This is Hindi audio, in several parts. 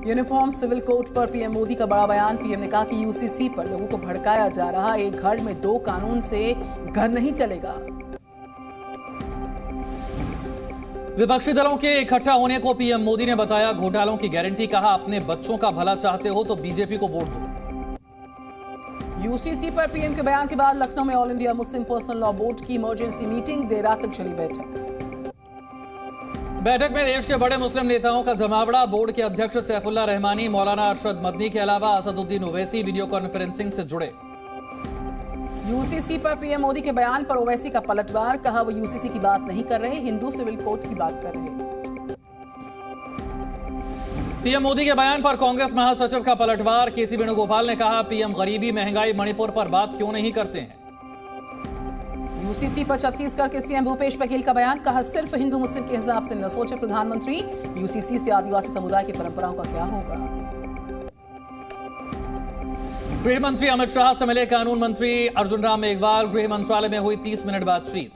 यूनिफॉर्म सिविल कोड पर पीएम मोदी का बड़ा बयान। पीएम ने कहा कि यूसीसी पर लोगों को भड़काया जा रहा। एक घर में दो कानून से घर नहीं चलेगा। विपक्षी दलों के इकट्ठा होने को पीएम मोदी ने बताया घोटालों की गारंटी। कहा अपने बच्चों का भला चाहते हो तो बीजेपी को वोट दो। यूसीसी पर पीएम के बयान के बाद लखनऊ में all India Muslim personal law board की इमरजेंसी मीटिंग। देर रात तक चली बैठक में देश के बड़े मुस्लिम नेताओं का जमावड़ा। बोर्ड के अध्यक्ष सैफुल्ला रहमानी, मौलाना अरशद मदनी के अलावा असदुद्दीन ओवैसी वीडियो कॉन्फ्रेंसिंग से जुड़े। यूसीसी पर पीएम मोदी के बयान पर ओवैसी का पलटवार। कहा वो यूसीसी की बात नहीं कर रहे, हिंदू सिविल कोड की बात कर रहे। पीएम मोदी के बयान पर कांग्रेस महासचिव का पलटवार। केसी वेणुगोपाल ने कहा पीएम गरीबी, महंगाई, मणिपुर पर बात क्यों नहीं करते हैं। यूसीसी पर छत्तीसगढ़ के सीएम भूपेश बघेल का बयान। कहा सिर्फ हिंदू मुस्लिम के हिसाब से न सोचे प्रधानमंत्री। यूसीसी से आदिवासी समुदाय की परंपराओं का क्या होगा। गृह मंत्री अमित शाह से मिले कानून मंत्री अर्जुन राम मेघवाल। गृह मंत्रालय में हुई 30 मिनट बातचीत।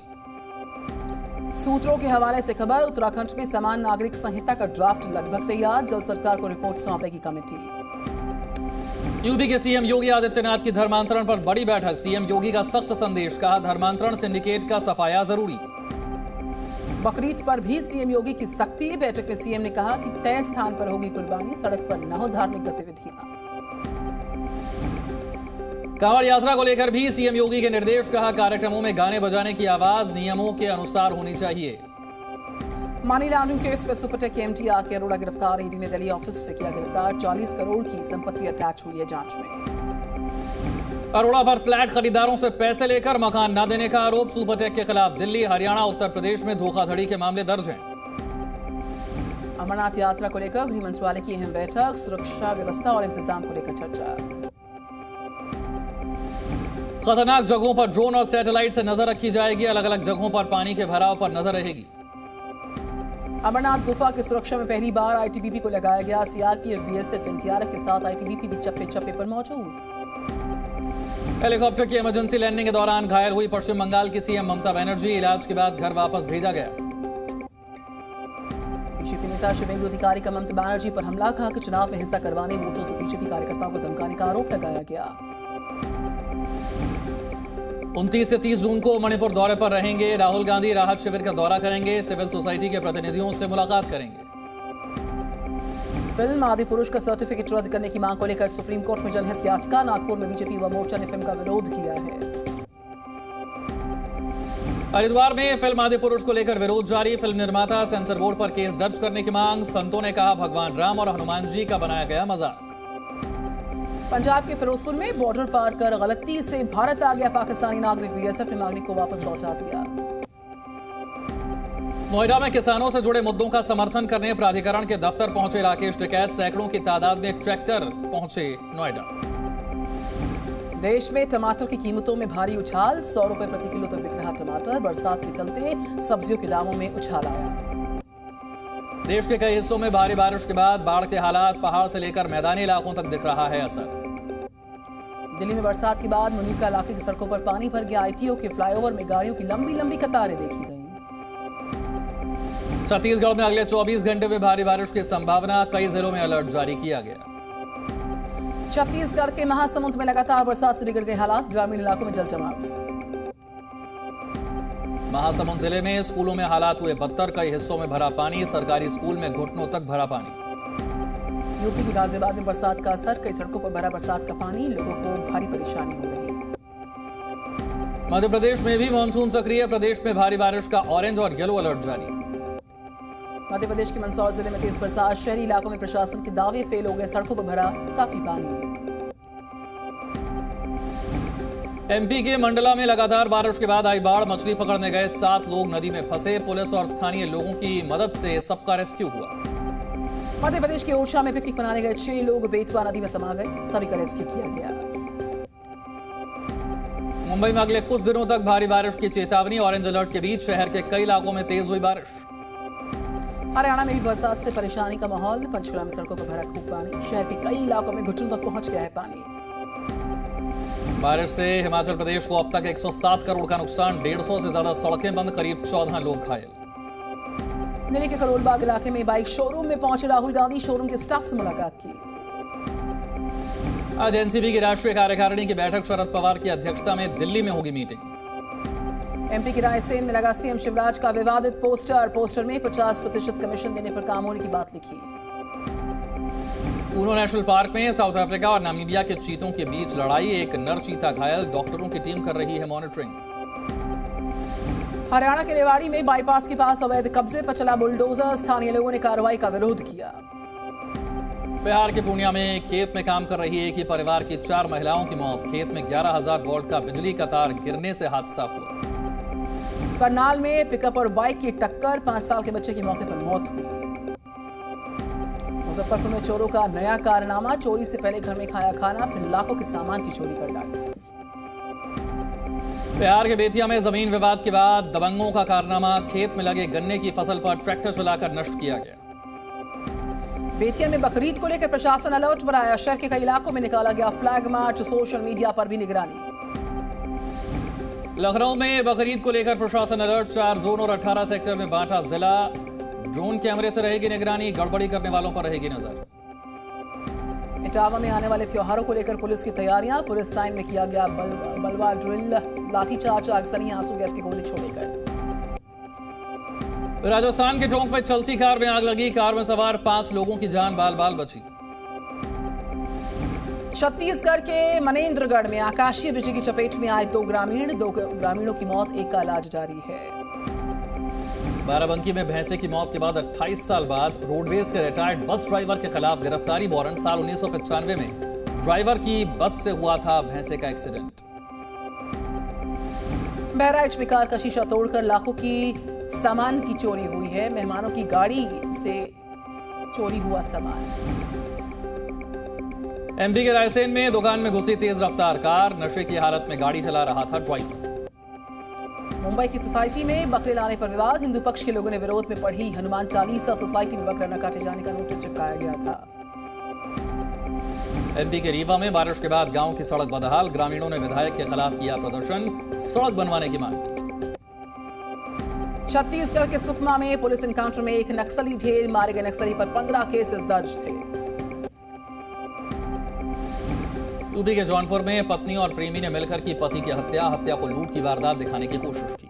सूत्रों के हवाले से खबर, उत्तराखंड में समान नागरिक संहिता का ड्राफ्ट लगभग तैयार। जल्द सरकार को रिपोर्ट सौंपेगी कमेटी। यूपी के सीएम योगी आदित्यनाथ की धर्मांतरण पर बड़ी बैठक। सीएम योगी का सख्त संदेश। कहा धर्मांतरण सिंडिकेट का सफाया जरूरी। बकरीद पर भी सीएम योगी की सख्ती। बैठक में सीएम ने कहा कि तय स्थान पर होगी कुर्बानी, सड़क पर न हो धार्मिक गतिविधियां। कांवड़ यात्रा को लेकर भी सीएम योगी के निर्देश। कहा कार्यक्रमों में गाने बजाने की आवाज नियमों के अनुसार होनी चाहिए। मनी लॉन्ड्रिंग केस में सुपरटेक के एमडी आर के अरोड़ा गिरफ्तार। ईडी ने दिल्ली ऑफिस से किया गिरफ्तार। 40 करोड़ की संपत्ति अटैच हुई है जांच में। अरोड़ा पर फ्लैट खरीदारों से पैसे लेकर मकान न देने का आरोप। सुपरटेक के खिलाफ दिल्ली, हरियाणा, उत्तर प्रदेश में धोखाधड़ी के मामले दर्ज हैं। अमरनाथ यात्रा को लेकर गृह मंत्रालय की अहम बैठक। सुरक्षा व्यवस्था और इंतजाम को लेकर चर्चा। खतरनाक जगहों पर ड्रोन और सैटेलाइट से नजर रखी जाएगी। अलग अलग जगहों पर पानी के भराव पर नजर रहेगी। अमरनाथ गुफा की सुरक्षा में पहली बार आईटीबीपी को लगाया गया। सीआरपीएफ, बीएसएफ, एनडीआरएफ के साथ आईटीबीपी भी चप्पे चप्पे पर मौजूद। हेलीकॉप्टर की इमरजेंसी लैंडिंग के दौरान घायल हुई पश्चिम बंगाल की सीएम ममता बनर्जी। इलाज के बाद घर वापस भेजा गया। बीजेपी नेता शुभेंदु अधिकारी का ममता बनर्जी पर हमला। कहा कि चुनाव में हिस्सा करवाने वोटरों से बीजेपी कार्यकर्ताओं को धमकाने का आरोप लगाया गया। 29 से 30 जून को मणिपुर दौरे पर रहेंगे। राहुल गांधी राहत शिविर का दौरा करेंगे। सिविल सोसाइटी के प्रतिनिधियों से मुलाकात करेंगे। फिल्म आदि पुरुष का सर्टिफिकेट रद्द करने की मांग को लेकर सुप्रीम कोर्ट में जनहित याचिका। नागपुर में बीजेपी युवा मोर्चा ने फिल्म का विरोध किया है। हरिद्वार में फिल्म आदि पुरुष को लेकर विरोध जारी। फिल्म निर्माता सेंसर बोर्ड पर केस दर्ज करने की मांग। संतों ने कहा भगवान राम और हनुमान जी का बनाया गया मजाक। पंजाब के फिरोजपुर में बॉर्डर पार कर गलती से भारत आ गया पाकिस्तानी नागरिक। बीएसएफ ने नागरिक को वापस लौटा दिया। नोएडा में किसानों से जुड़े मुद्दों का समर्थन करने प्राधिकरण के दफ्तर पहुंचे राकेश टिकैत। सैकड़ों की तादाद में ट्रैक्टर पहुंचे नोएडा। देश में टमाटर की कीमतों में भारी उछाल। 100 रुपए प्रति किलो तक बिक रहा टमाटर। बरसात के चलते सब्जियों के दामों में उछाल आया। देश के कई हिस्सों में भारी बारिश के बाद बाढ़ के हालात। पहाड़ से लेकर मैदानी इलाकों तक दिख रहा है असर। दिल्ली में बरसात के बाद मुनीका इलाके की सड़कों पर पानी भर गया। आईटीओ के फ्लाईओवर में गाड़ियों की लंबी लंबी कतारें देखी गई। छत्तीसगढ़ में अगले 24 घंटे में भारी बारिश की संभावना। कई जिलों में अलर्ट जारी किया गया। छत्तीसगढ़ के महासमुंद में लगातार बरसात से बिगड़ गए हालात। ग्रामीण इलाकों में जल जमाव। महासमुंद जिले में स्कूलों में हालात हुए बदतर। कई हिस्सों में भरा पानी। सरकारी स्कूल में घुटनों तक भरा पानी। यूपी के गाजियाबाद में बरसात का असर। कई सड़कों पर भरा बरसात का पानी। लोगों को भारी परेशानी हो रही। मध्य प्रदेश में भी मानसून सक्रिय। प्रदेश में भारी बारिश का ऑरेंज और येलो अलर्ट जारी। मध्य प्रदेश के मंदसौर जिले में तेज बरसात। शहरी इलाकों में प्रशासन के दावे फेल हो गए। सड़कों पर भरा काफी पानी। एमपी के मंडला में लगातार बारिश के बाद आई बाढ़। मछली पकड़ने गए 7 लोग नदी में फंसे। पुलिस और स्थानीय लोगों की मदद से सबका रेस्क्यू हुआ। मध्य प्रदेश के ओरछा में पिकनिक मनाने गए 6 लोग बेतवा नदी में समा गए। सभी का रेस्क्यू किया गया। मुंबई में अगले कुछ दिनों तक भारी बारिश की चेतावनी। ऑरेंज अलर्ट के बीच शहर के कई इलाकों में तेज हुई बारिश। हरियाणा में भी बरसात से परेशानी का माहौल। पंचकुला में सड़कों पर भरा खूब पानी। शहर के कई इलाकों में घुटनों तक पहुंच गया है पानी। बारिश से हिमाचल प्रदेश को अब तक 107 करोड़ का नुकसान। 150 से ज्यादा सड़कें बंद। करीब 14 लोग घायल। दिल्ली के करोलबाग इलाके में बाइक शोरूम में पहुंचे राहुल गांधी, शोरूम के स्टाफ से मुलाकात की। आज एनसीपी की राष्ट्रीय कार्यकारिणी की बैठक, शरद पवार की अध्यक्षता में दिल्ली में होगी मीटिंग। एमपी के रायसेन में लगा सीएम शिवराज का विवादित पोस्टर में 50% कमीशन देने पर काम होने की बात लिखी। ऊनो नेशनल पार्क में साउथ अफ्रीका और नामीबिया के चीतों के बीच लड़ाई, एक नर चीता घायल, डॉक्टरों की टीम कर रही है मॉनिटरिंग। हरियाणा के रेवाड़ी में बाईपास के पास अवैध कब्जे पर चला बुलडोजर, स्थानीय लोगों ने कार्रवाई का विरोध किया। बिहार के पूर्णिया में खेत में काम कर रही एक ही परिवार की 4 महिलाओं की मौत, खेत में 11,000 वोल्ट का बिजली का तार गिरने से हादसा हुआ। करनाल में पिकअप और बाइक की टक्कर, 5 साल के बच्चे की मौके पर मौत हुई। मुजफ्फरपुर में चोरों का नया कारनामा, चोरी से पहले घर में खाया खाना, फिर लाखों के सामान की चोरी कर डाली। बिहार के बेतिया में जमीन विवाद के बाद दबंगों का कारनामा, खेत में लगे गन्ने की फसल पर ट्रैक्टर चलाकर नष्ट किया गया। बेतिया में बकरीद को लेकर प्रशासन अलर्ट पर आया, शहर के कई इलाकों में निकाला गया फ्लैग मार्च, सोशल मीडिया पर भी निगरानी। लखनऊ में बकरीद को लेकर प्रशासन अलर्ट, 4 जोन और 18 सेक्टर में बांटा जिला, ड्रोन कैमरे से रहेगी निगरानी, गड़बड़ी करने वालों पर रहेगी नजर। इटावा में आने वाले त्योहारों को लेकर पुलिस की तैयारियां, पुलिस लाइन में किया गया बलवा ड्रिल, लाठीचार्ज, आगजनी, आंसू गैस के गोले छोड़े गए। राजस्थान के टोंक में चलती कार में आग लगी, कार में सवार 5 लोगों की जान बाल बाल बची। छत्तीसगढ़ के मनेन्द्रगढ़ में आकाशीय बिजली की चपेट में आए 2 ग्रामीणों की मौत, एक का इलाज जारी है। बाराबंकी में भैंसे की मौत के बाद 28 साल बाद रोडवेज के रिटायर्ड बस ड्राइवर के खिलाफ गिरफ्तारी वारंट, साल 1995 में ड्राइवर की बस से हुआ था भैंसे का एक्सीडेंट। बहराइच में कार का शीशा तोड़कर लाखों की सामान की चोरी हुई है, मेहमानों की गाड़ी से चोरी हुआ सामान। एमपी के रायसेन में दुकान में घुसी तेज रफ्तार कार, नशे की हालत में गाड़ी चला रहा था ड्राइवर। मुंबई की सोसाइटी में बकरे लाने पर विवाद, हिंदू पक्ष के लोगों ने विरोध में पढ़ी हनुमान चालीसा, सोसाइटी में बकरा न काटे जाने का नोटिस चिपकाया गया था। एमपी के रीवा में बारिश के बाद गांव की सड़क बदहाल, ग्रामीणों ने विधायक के खिलाफ किया प्रदर्शन, सड़क बनवाने की मांग की। छत्तीसगढ़ के सुकमा में पुलिस एनकाउंटर में एक नक्सली ढेर, मारे गए नक्सली पर 15 केसेस दर्ज थे। यूपी के जौनपुर में पत्नी और प्रेमी ने मिलकर की पति की हत्या को लूट की वारदात दिखाने की कोशिश की।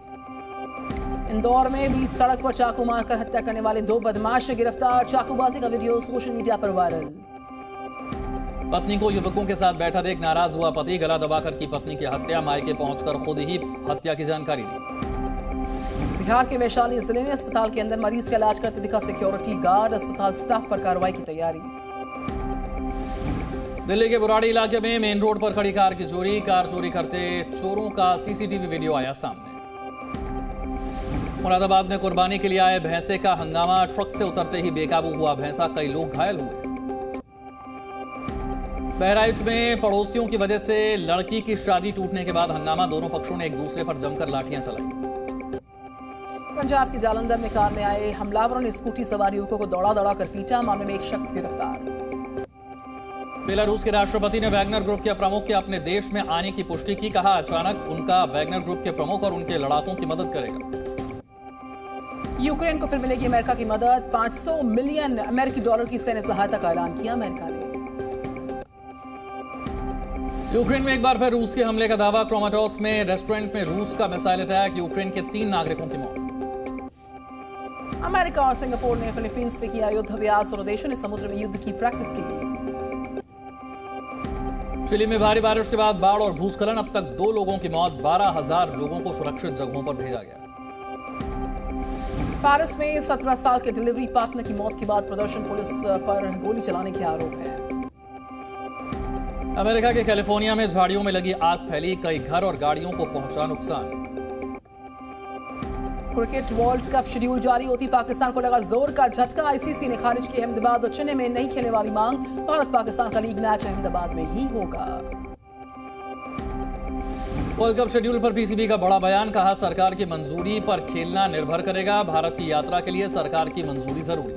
इंदौर में बीच सड़क पर चाकू मारकर हत्या करने वाले 2 बदमाश गिरफ्तार, चाकूबाजी का वीडियो सोशल मीडिया पर वायरल। पत्नी को युवकों के साथ बैठा देख नाराज हुआ पति, गला दबाकर की पत्नी की हत्या, मायके पहुंचकर खुद ही हत्या की जानकारी दी। बिहार के वैशाली जिले में अस्पताल के अंदर मरीज का इलाज करते दिखा सिक्योरिटी गार्ड, अस्पताल स्टाफ पर कार्रवाई की तैयारी। दिल्ली के बुराड़ी इलाके में मेन रोड पर खड़ी कार की चोरी, कार चोरी करते चोरों का सीसीटीवी वीडियो आया सामने। मुरादाबाद में कुर्बानी के लिए आए भैंसे का हंगामा, ट्रक से उतरते ही बेकाबू हुआ भैंसा, कई लोग घायल हुए। बहराइच में पड़ोसियों की वजह से लड़की की शादी टूटने के बाद हंगामा, दोनों पक्षों ने एक दूसरे पर जमकर लाठियां चलाई। पंजाब के जालंधर में कार में आए हमलावरों ने स्कूटी सवार युवकों को दौड़ा कर पीटा, मामले में एक शख्स गिरफ्तार। बेलारूस के राष्ट्रपति ने वैगनर ग्रुप के प्रमुख के अपने देश में आने की पुष्टि की, कहा अचानक उनका वैगनर ग्रुप के प्रमुख और उनके लड़ाकों की मदद करेगा। यूक्रेन को फिर मिलेगी अमेरिका की मदद, $500 मिलियन अमेरिकी डॉलर की सैन्य सहायता का ऐलान किया अमेरिका ने। यूक्रेन में एक बार फिर रूस के हमले का दावा, क्रोमाटोस में रेस्टोरेंट में रूस का मिसाइल अटैक, यूक्रेन के 3 नागरिकों की मौत। अमेरिका और सिंगापुर ने फिलीपींस पे किया युद्ध अभ्यास, दोनों देशों ने समुद्र में युद्ध की प्रैक्टिस की। चिली में भारी बारिश के बाद बाढ़ और भूस्खलन, अब तक 2 लोगों की मौत, 12,000 लोगों को सुरक्षित जगहों पर भेजा गया। पेरिस में 17 साल के डिलीवरी पार्टनर की मौत के बाद प्रदर्शन, पुलिस पर गोली चलाने के आरोप है। अमेरिका के कैलिफोर्निया में झाड़ियों में लगी आग फैली, कई घर और गाड़ियों को पहुंचा नुकसान। क्रिकेट वर्ल्ड कप शेड्यूल जारी होती पाकिस्तान को लगा जोर का झटका, आईसीसी ने खारिज की अहमदाबाद और चेन्नई में नहीं खेलने वाली मांग, भारत पाकिस्तान का लीग मैच अहमदाबाद में ही होगा। वर्ल्ड कप शेड्यूल पर पीसीबी का बड़ा बयान, कहा सरकार की मंजूरी पर खेलना निर्भर करेगा, भारत की यात्रा के लिए सरकार की मंजूरी जरूरी।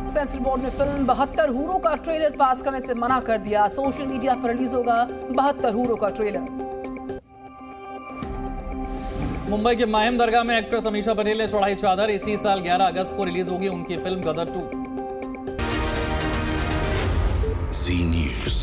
सेंसर बोर्ड ने फिल्म 72 हूरों का ट्रेलर पास करने से मना कर दिया, सोशल मीडिया पर रिलीज होगा 72 हूरों का ट्रेलर। मुंबई के माहिम दरगाह में एक्ट्रेस अमीषा पटेल ने चढ़ाई चादर। इसी साल 11 अगस्त को रिलीज होगी उनकी फिल्म गदर 2। जी न्यूज।